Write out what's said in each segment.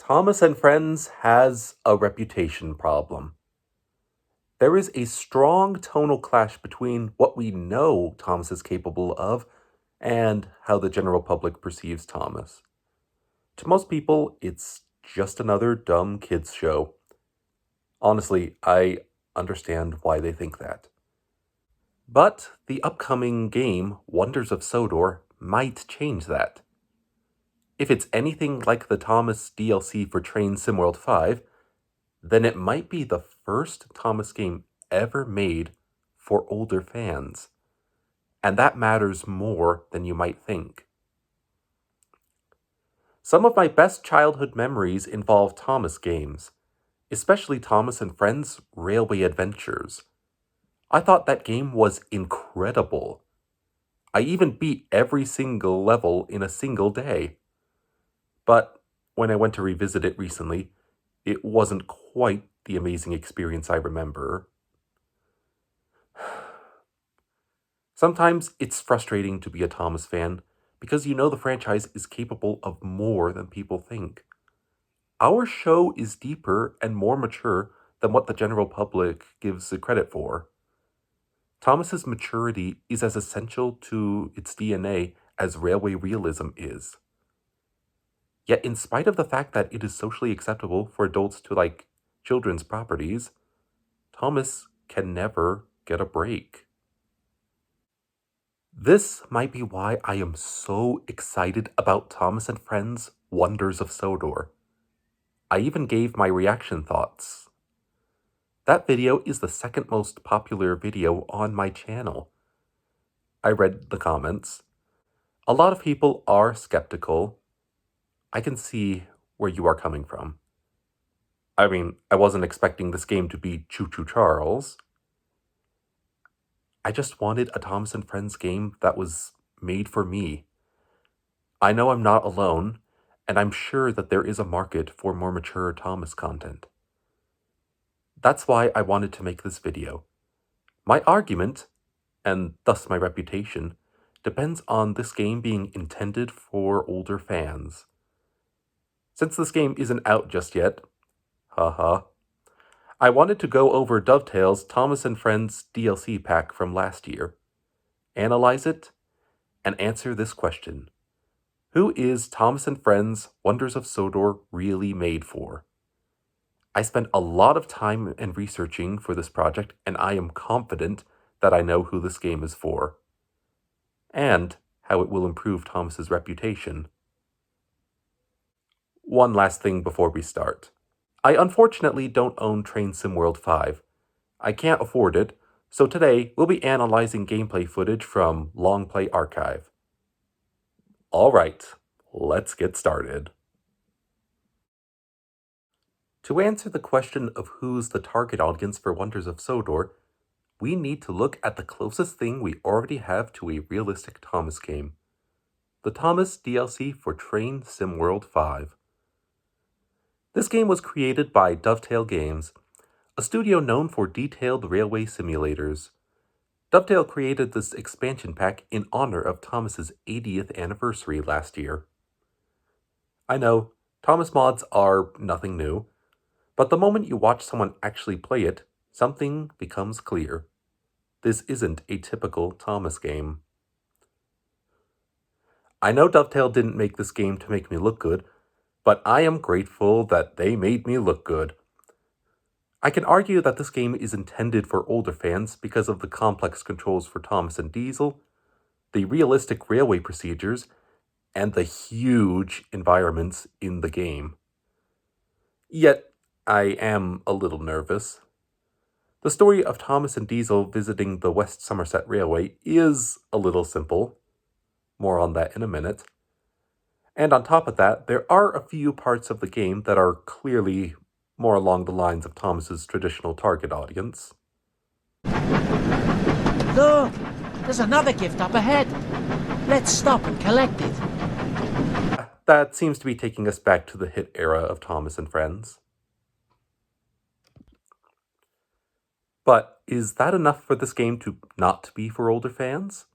Thomas and Friends has a reputation problem. There is a strong tonal clash between what we know Thomas is capable of and how the general public perceives Thomas. To most people, it's just another dumb kids show. Honestly, I understand why they think that. But the upcoming game, Wonders of Sodor, might change that. If it's anything like the Thomas DLC for Train SimWorld 5, then it might be the first Thomas game ever made for older fans. And that matters more than you might think. Some of my best childhood memories involve Thomas games, especially Thomas and Friends Railway Adventures. I thought that game was incredible. I even beat every single level in a single day. But when I went to revisit it recently, it wasn't quite the amazing experience I remember. Sometimes it's frustrating to be a Thomas fan because you know the franchise is capable of more than people think. Our show is deeper and more mature than what the general public gives it credit for. Thomas's maturity is as essential to its DNA as railway realism is. Yet, in spite of the fact that it is socially acceptable for adults to like children's properties, Thomas can never get a break. This might be why I am so excited about Thomas and Friends' Wonders of Sodor. I even gave my reaction thoughts. That video is the second most popular video on my channel. I read the comments. A lot of people are skeptical. I can see where you are coming from. I mean, I wasn't expecting this game to be Choo Choo Charles. I just wanted a Thomas and Friends game that was made for me. I know I'm not alone, and I'm sure that there is a market for more mature Thomas content. That's why I wanted to make this video. My argument, and thus my reputation, depends on this game being intended for older fans. Since this game isn't out just yet, haha, I wanted to go over Dovetail's Thomas and Friends DLC pack from last year, analyze it, and answer this question. Who is Thomas and Friends Wonders of Sodor really made for? I spent a lot of time and researching for this project, and I am confident that I know who this game is for, and how it will improve Thomas's reputation. One last thing before we start. I unfortunately don't own Train SimWorld 5. I can't afford it, so today we'll be analyzing gameplay footage from Long Play Archive. Alright, let's get started. To answer the question of who's the target audience for Wonders of Sodor, we need to look at the closest thing we already have to a realistic Thomas game. The Thomas DLC for Train SimWorld 5. This game was created by Dovetail Games, a studio known for detailed railway simulators. Dovetail created this expansion pack in honor of Thomas's 80th anniversary last year. I know, Thomas mods are nothing new, but the moment you watch someone actually play it, something becomes clear. This isn't a typical Thomas game. I know Dovetail didn't make this game to make me look good, but I am grateful that they made me look good. I can argue that this game is intended for older fans because of the complex controls for Thomas and Diesel, the realistic railway procedures, and the huge environments in the game. Yet, I am a little nervous. The story of Thomas and Diesel visiting the West Somerset Railway is a little simple. More on that in a minute. And on top of that, there are a few parts of the game that are clearly more along the lines of Thomas's traditional target audience. Look! There's another gift up ahead. Let's stop and collect it. That seems to be taking us back to the hit era of Thomas and Friends. But is that enough for this game to not be for older fans?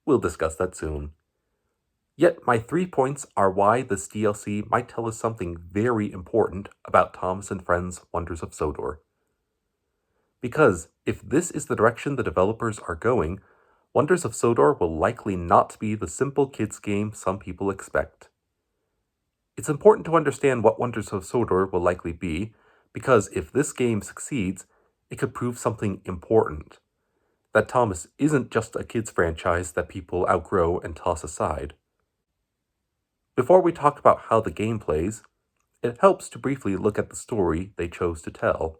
We'll discuss that soon. Yet my 3 points are why this DLC might tell us something very important about Thomas and Friends' Wonders of Sodor. Because if this is the direction the developers are going, Wonders of Sodor will likely not be the simple kids game some people expect. It's important to understand what Wonders of Sodor will likely be, because if this game succeeds, it could prove something important. That Thomas isn't just a kids franchise that people outgrow and toss aside. Before we talk about how the game plays, it helps to briefly look at the story they chose to tell.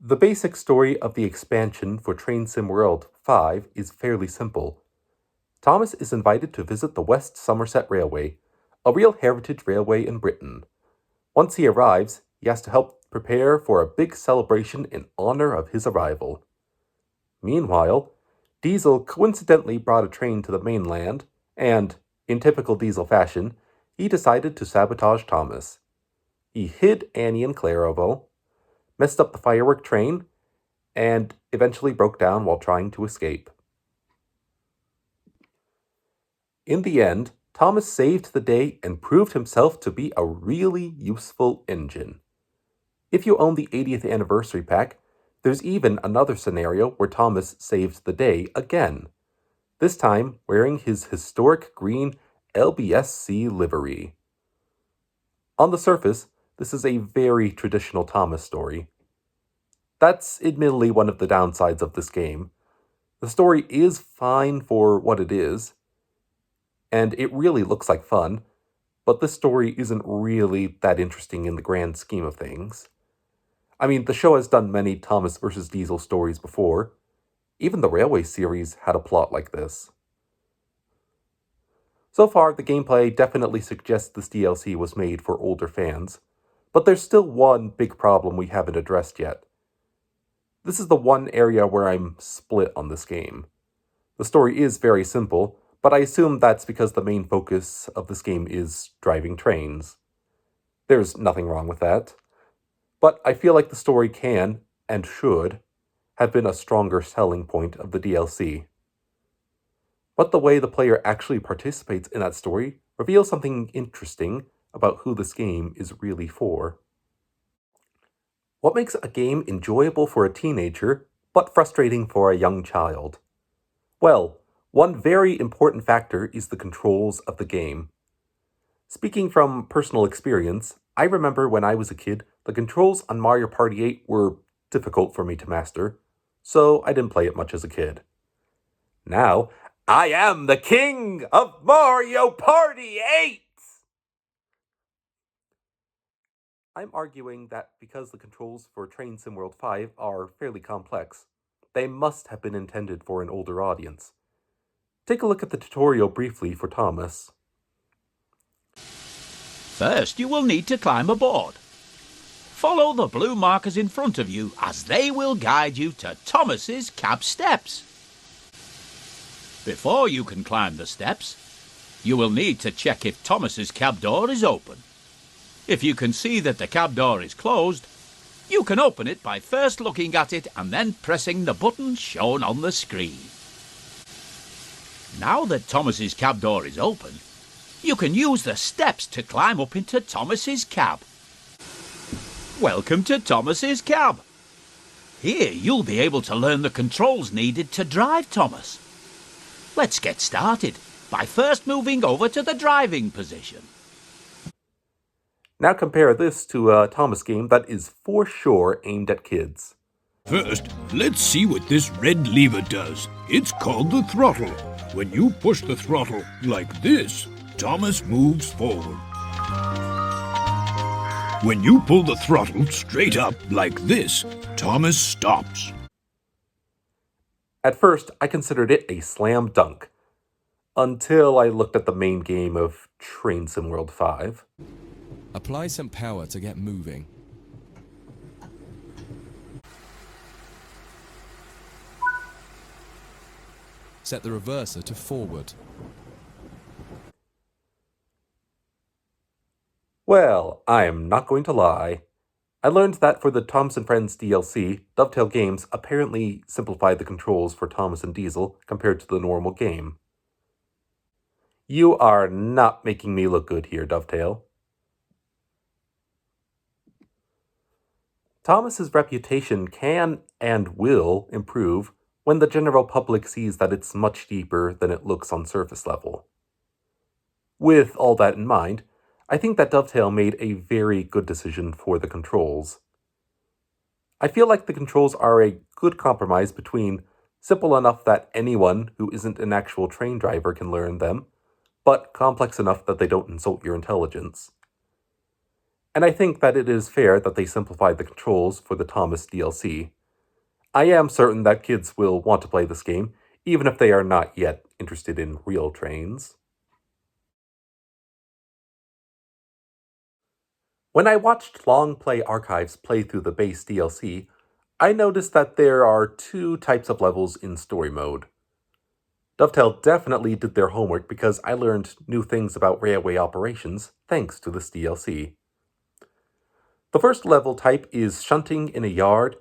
The basic story of the expansion for Train Sim World 5 is fairly simple. Thomas is invited to visit the West Somerset Railway, a real heritage railway in Britain. Once he arrives, he has to help prepare for a big celebration in honor of his arrival. Meanwhile, Diesel coincidentally brought a train to the mainland, and, in typical Diesel fashion, he decided to sabotage Thomas. He hid Annie in Clairvaux, messed up the firework train, and eventually broke down while trying to escape. In the end, Thomas saved the day and proved himself to be a really useful engine. If you own the 80th anniversary pack, there's even another scenario where Thomas saves the day again, this time wearing his historic green LBSC livery. On the surface, this is a very traditional Thomas story. That's admittedly one of the downsides of this game. The story is fine for what it is, and it really looks like fun, but this story isn't really that interesting in the grand scheme of things. I mean, the show has done many Thomas vs. Diesel stories before. Even the Railway series had a plot like this. So far, the gameplay definitely suggests this DLC was made for older fans, but there's still one big problem we haven't addressed yet. This is the one area where I'm split on this game. The story is very simple, but I assume that's because the main focus of this game is driving trains. There's nothing wrong with that, but I feel like the story can, and should, have been a stronger selling point of the DLC. But the way the player actually participates in that story reveals something interesting about who this game is really for. What makes a game enjoyable for a teenager, but frustrating for a young child? Well, one very important factor is the controls of the game. Speaking from personal experience, I remember when I was a kid, the controls on Mario Party 8 were difficult for me to master, so I didn't play it much as a kid. Now, I am the king of Mario Party 8! I'm arguing that because the controls for Train Sim World 5 are fairly complex, they must have been intended for an older audience. Take a look at the tutorial briefly for Thomas. First, you will need to climb aboard. Follow the blue markers in front of you as they will guide you to Thomas's cab steps. Before you can climb the steps, you will need to check if Thomas's cab door is open. If you can see that the cab door is closed, you can open it by first looking at it and then pressing the button shown on the screen. Now that Thomas's cab door is open, you can use the steps to climb up into Thomas's cab. Welcome to Thomas's cab. Here you'll be able to learn the controls needed to drive Thomas. Let's get started by first moving over to the driving position. Now compare this to a Thomas game that is for sure aimed at kids. First, let's see what this red lever does. It's called the throttle. When you push the throttle like this, Thomas moves forward. When you pull the throttle straight up like this, Thomas stops. At first, I considered it a slam dunk, until I looked at the main game of Train Sim World 5. Apply some power to get moving. Set the reverser to forward. Well, I am not going to lie. I learned that for the Thomas and Friends DLC, Dovetail Games apparently simplified the controls for Thomas and Diesel compared to the normal game. You are not making me look good here, Dovetail. Thomas's reputation can and will improve when the general public sees that it's much deeper than it looks on surface level. With all that in mind, I think that Dovetail made a very good decision for the controls. I feel like the controls are a good compromise between simple enough that anyone who isn't an actual train driver can learn them, but complex enough that they don't insult your intelligence. And I think that it is fair that they simplified the controls for the Thomas DLC. I am certain that kids will want to play this game, even if they are not yet interested in real trains. When I watched Long Play Archives play through the base DLC, I noticed that there are two types of levels in story mode. Dovetail definitely did their homework because I learned new things about railway operations thanks to this DLC. The first level type is shunting in a yard,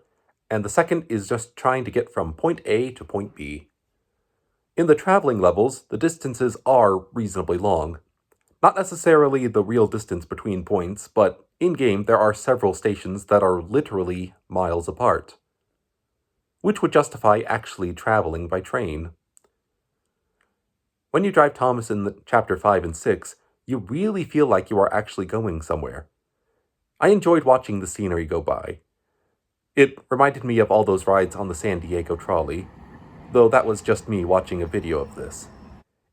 and the second is just trying to get from point A to point B. In the traveling levels, the distances are reasonably long. Not necessarily the real distance between points, but in-game there are several stations that are literally miles apart, which would justify actually traveling by train. When you drive Thomas in Chapter 5 and 6, you really feel like you are actually going somewhere. I enjoyed watching the scenery go by. It reminded me of all those rides on the San Diego trolley, though that was just me watching a video of this.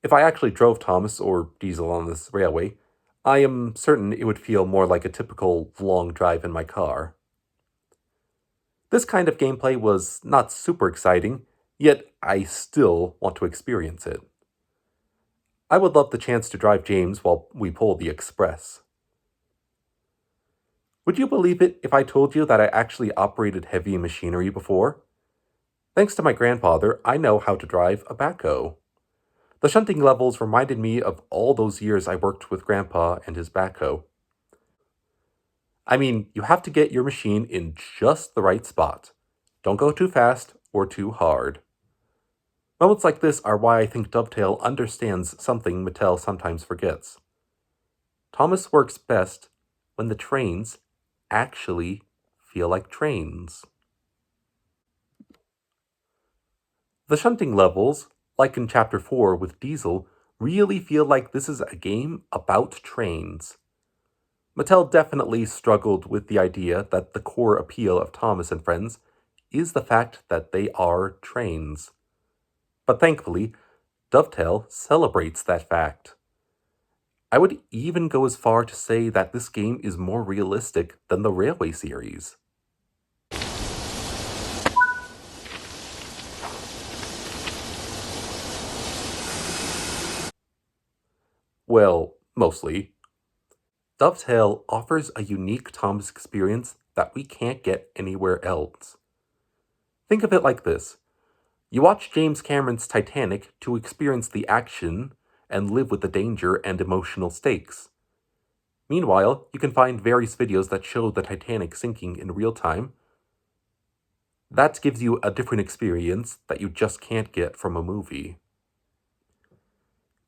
If I actually drove Thomas or Diesel on this railway, I am certain it would feel more like a typical long drive in my car. This kind of gameplay was not super exciting, yet I still want to experience it. I would love the chance to drive James while we pull the express. Would you believe it if I told you that I actually operated heavy machinery before? Thanks to my grandfather, I know how to drive a backhoe. The shunting levels reminded me of all those years I worked with Grandpa and his backhoe. I mean, you have to get your machine in just the right spot. Don't go too fast or too hard. Moments like this are why I think Dovetail understands something Mattel sometimes forgets. Thomas works best when the trains actually feel like trains. The shunting levels, like in Chapter 4 with Diesel, really feel like this is a game about trains. Mattel definitely struggled with the idea that the core appeal of Thomas and Friends is the fact that they are trains. But thankfully, Dovetail celebrates that fact. I would even go as far to say that this game is more realistic than the Railway series. Well, mostly. Dovetail offers a unique Thomas experience that we can't get anywhere else. Think of it like this. You watch James Cameron's Titanic to experience the action and live with the danger and emotional stakes. Meanwhile, you can find various videos that show the Titanic sinking in real time. That gives you a different experience that you just can't get from a movie.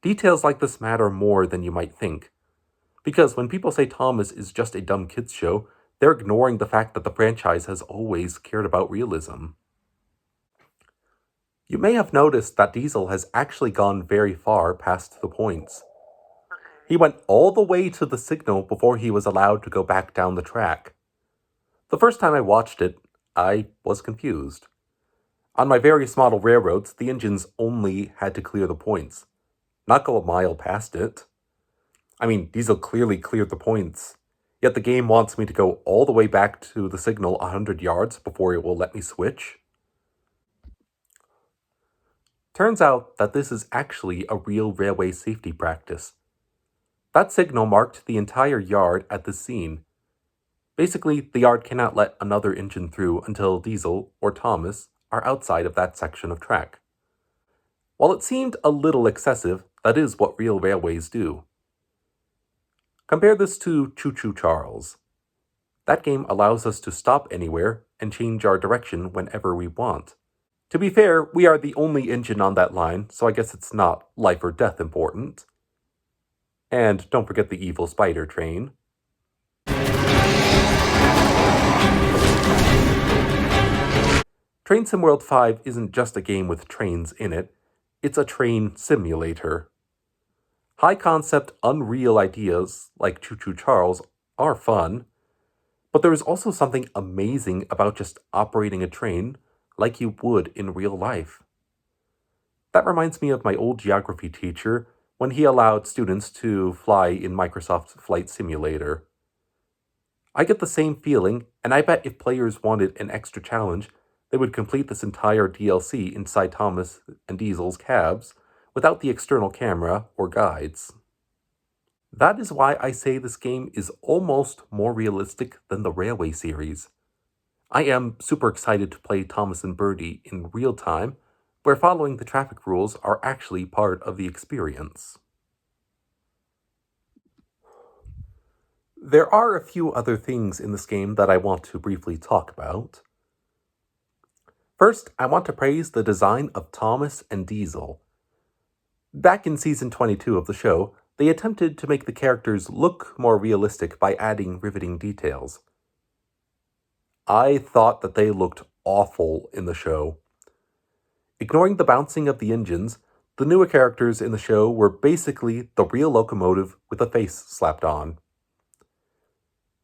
Details like this matter more than you might think, because when people say Thomas is just a dumb kids show, they're ignoring the fact that the franchise has always cared about realism. You may have noticed that Diesel has actually gone very far past the points. He went all the way to the signal before he was allowed to go back down the track. The first time I watched it, I was confused. On my various model railroads, the engines only had to clear the points, not go a mile past it. I mean, Diesel clearly cleared the points, yet the game wants me to go all the way back to the signal 100 yards before it will let me switch. Turns out that this is actually a real railway safety practice. That signal marked the entire yard at this scene. Basically, the yard cannot let another engine through until Diesel or Thomas are outside of that section of track. While it seemed a little excessive, that is what real railways do. Compare this to Choo Choo Charles. That game allows us to stop anywhere and change our direction whenever we want. To be fair, we are the only engine on that line, so I guess it's not life or death important. And don't forget the evil spider train. Train Sim World 5 isn't just a game with trains in it, it's a train simulator. High-concept, unreal ideas, like Choo Choo Charles, are fun, but there is also something amazing about just operating a train like you would in real life. That reminds me of my old geography teacher when he allowed students to fly in Microsoft Flight Simulator. I get the same feeling, and I bet if players wanted an extra challenge, they would complete this entire DLC inside Thomas and Diesel's cabs without the external camera or guides. That is why I say this game is almost more realistic than the Railway series. I am super excited to play Thomas and Birdie in real time, where following the traffic rules are actually part of the experience. There are a few other things in this game that I want to briefly talk about. First, I want to praise the design of Thomas and Diesel. Back in season 22 of the show, they attempted to make the characters look more realistic by adding riveting details. I thought that they looked awful in the show. Ignoring the bouncing of the engines, the newer characters in the show were basically the real locomotive with a face slapped on.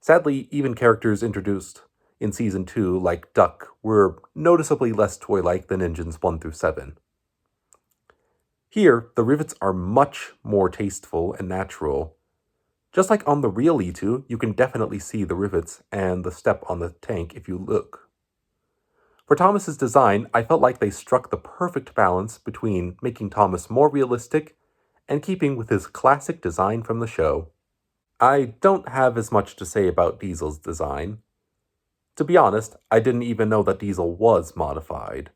Sadly, even characters introduced in Season 2, like Duck, were noticeably less toy-like than Engines 1 through 7. Here, the rivets are much more tasteful and natural. Just like on the real E2, you can definitely see the rivets and the step on the tank if you look. For Thomas's design, I felt like they struck the perfect balance between making Thomas more realistic and keeping with his classic design from the show. I don't have as much to say about Diesel's design. To be honest, I didn't even know that Diesel was modified.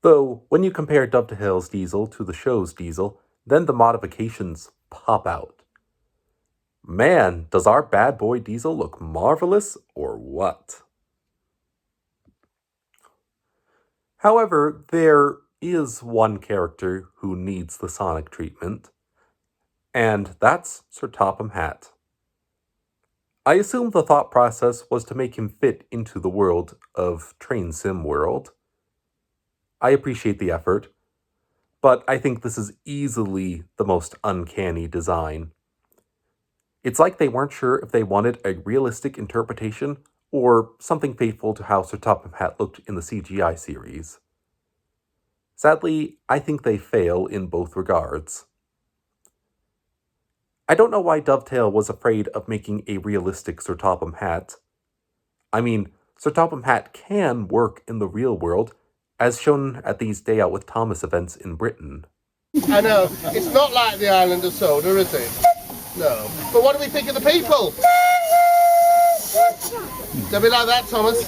Though, when you compare Dovetail's Diesel to the show's Diesel, then the modifications pop out. Man, does our bad boy Diesel look marvelous, or what? However, there is one character who needs the Sonic treatment, and that's Sir Topham Hatt. I assume the thought process was to make him fit into the world of Train Sim World. I appreciate the effort, but I think this is easily the most uncanny design. It's like they weren't sure if they wanted a realistic interpretation or something faithful to how Sir Topham Hatt looked in the CGI series. Sadly, I think they fail in both regards. I don't know why Dovetail was afraid of making a realistic Sir Topham Hatt. I mean, Sir Topham Hatt can work in the real world, as shown at these Day Out with Thomas events in Britain. I know, it's not like the island of Sodor, is it? No. But what do we think of the people? Don't be like that, Thomas.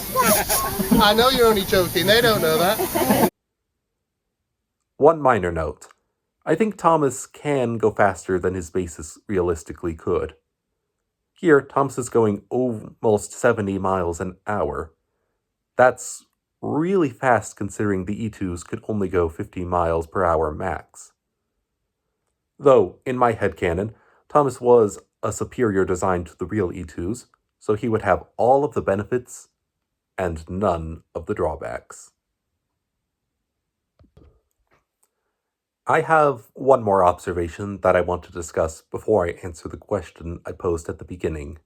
I know you're only joking, they don't know that. One minor note. I think Thomas can go faster than his bases realistically could. Here, Thomas is going almost 70 miles an hour. That's really fast considering the E2s could only go 50 miles per hour max. Though, in my headcanon, Thomas was a superior design to the real E2s, so he would have all of the benefits and none of the drawbacks. I have one more observation that I want to discuss before I answer the question I posed at the beginning.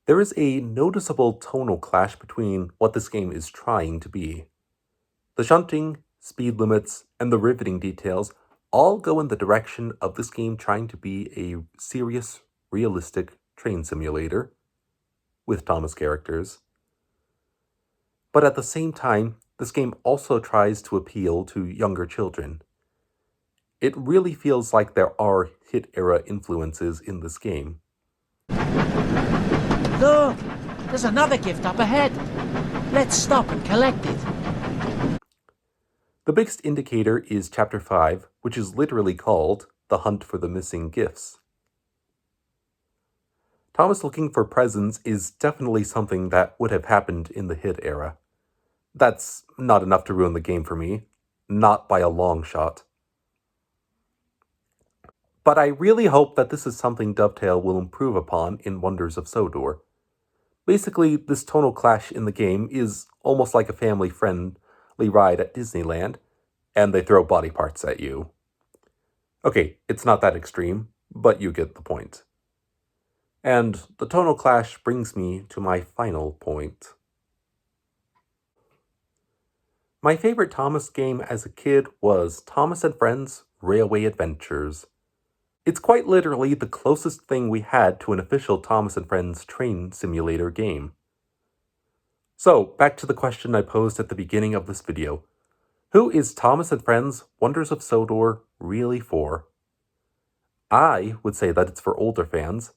There is a noticeable tonal clash between what this game is trying to be. The shunting, speed limits, and the riveting details all go in the direction of this game trying to be a serious, realistic train simulator with Thomas characters. But at the same time, this game also tries to appeal to younger children. It really feels like there are hit-era influences in this game. Look! There's another gift up ahead. Let's stop and collect it. The biggest indicator is Chapter 5, which is literally called The Hunt for the Missing Gifts. Thomas looking for presents is definitely something that would have happened in the hit era. That's not enough to ruin the game for me, not by a long shot. But I really hope that this is something Dovetail will improve upon in Wonders of Sodor. Basically, this tonal clash in the game is almost like a family-friendly ride at Disneyland, and they throw body parts at you. Okay, it's not that extreme, but you get the point. And the tonal clash brings me to my final point. My favorite Thomas game as a kid was Thomas and Friends Railway Adventures. It's quite literally the closest thing we had to an official Thomas and Friends train simulator game. So, back to the question I posed at the beginning of this video. Who is Thomas and Friends Wonders of Sodor really for? I would say that it's for older fans,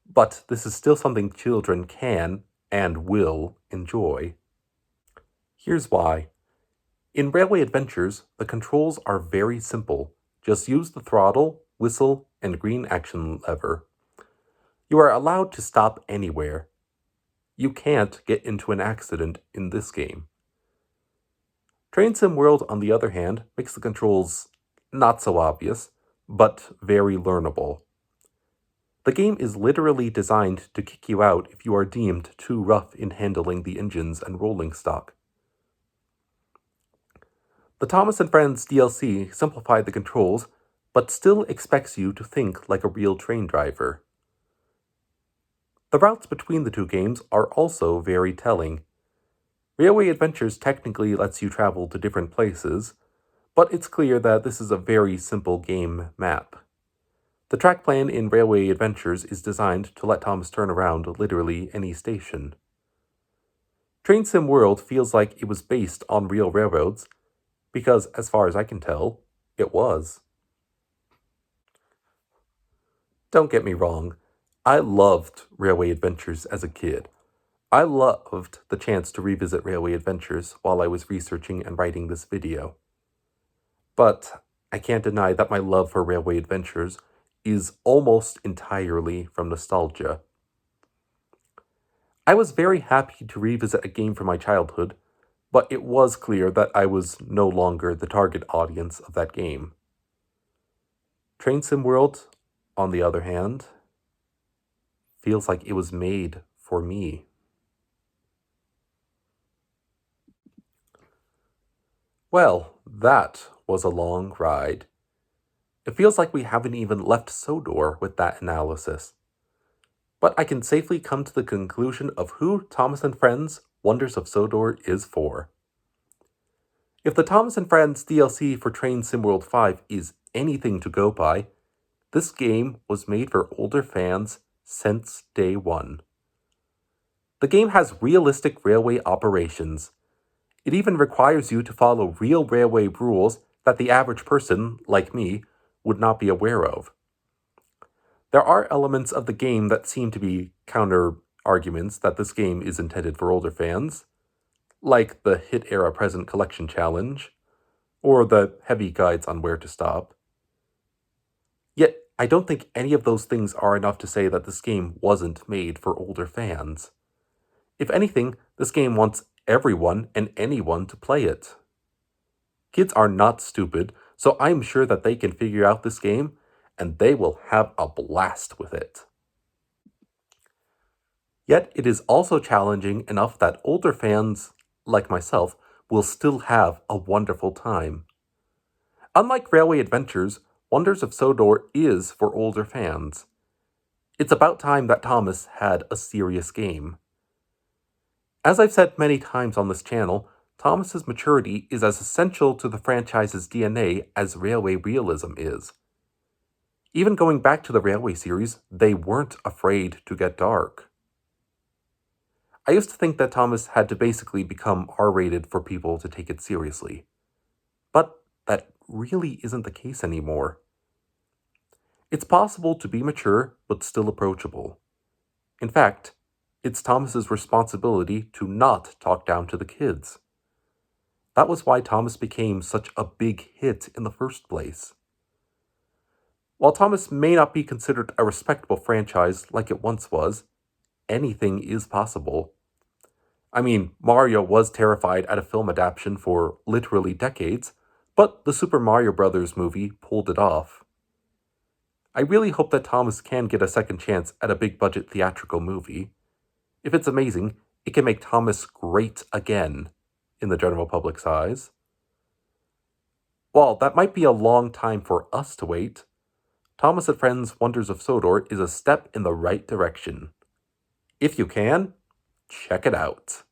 but this is still something children can and will enjoy. Here's why. In Railway Adventures, the controls are very simple. Just use the throttle, whistle, and green action lever. You are allowed to stop anywhere. You can't get into an accident in this game. Train Sim World, on the other hand, makes the controls not so obvious, but very learnable. The game is literally designed to kick you out if you are deemed too rough in handling the engines and rolling stock. The Thomas and Friends DLC simplified the controls, but still expects you to think like a real train driver. The routes between the two games are also very telling. Railway Adventures technically lets you travel to different places, but it's clear that this is a very simple game map. The track plan in Railway Adventures is designed to let Thomas turn around literally any station. Train Sim World feels like it was based on real railroads, because as far as I can tell, it was. Don't get me wrong, I loved Railway Adventures as a kid. I loved the chance to revisit Railway Adventures while I was researching and writing this video. But I can't deny that my love for Railway Adventures is almost entirely from nostalgia. I was very happy to revisit a game from my childhood, but it was clear that I was no longer the target audience of that game. Train Sim World, on the other hand, feels like it was made for me. Well, that was a long ride. It feels like we haven't even left Sodor with that analysis. But I can safely come to the conclusion of who Thomas and Friends Wonders of Sodor is for. If the Thomas and Friends DLC for Train Sim World 5 is anything to go by, this game was made for older fans since day one. The game has realistic railway operations. It even requires you to follow real railway rules that the average person, like me, would not be aware of. There are elements of the game that seem to be counter-arguments that this game is intended for older fans, like the Hit Era Present Collection Challenge, or the heavy guides on where to stop. Yet, I don't think any of those things are enough to say that this game wasn't made for older fans. If anything, this game wants everyone and anyone to play it. Kids are not stupid, so I'm sure that they can figure out this game, and they will have a blast with it. Yet it is also challenging enough that older fans, like myself, will still have a wonderful time. Unlike Railway Adventures, Wonders of Sodor is for older fans. It's about time that Thomas had a serious game. As I've said many times on this channel, Thomas's maturity is as essential to the franchise's DNA as Railway realism is. Even going back to the Railway series, they weren't afraid to get dark. I used to think that Thomas had to basically become R-rated for people to take it seriously. But that really isn't the case anymore. It's possible to be mature but still approachable. In fact, it's Thomas's responsibility to not talk down to the kids. That was why Thomas became such a big hit in the first place. While Thomas may not be considered a respectable franchise like it once was, anything is possible. I mean, Mario was terrified at a film adaptation for literally decades, but the Super Mario Bros. Movie pulled it off. I really hope that Thomas can get a second chance at a big-budget theatrical movie. If it's amazing, it can make Thomas great again in the general public's eyes. While that might be a long time for us to wait, Thomas and Friends' Wonders of Sodor is a step in the right direction. If you can, check it out.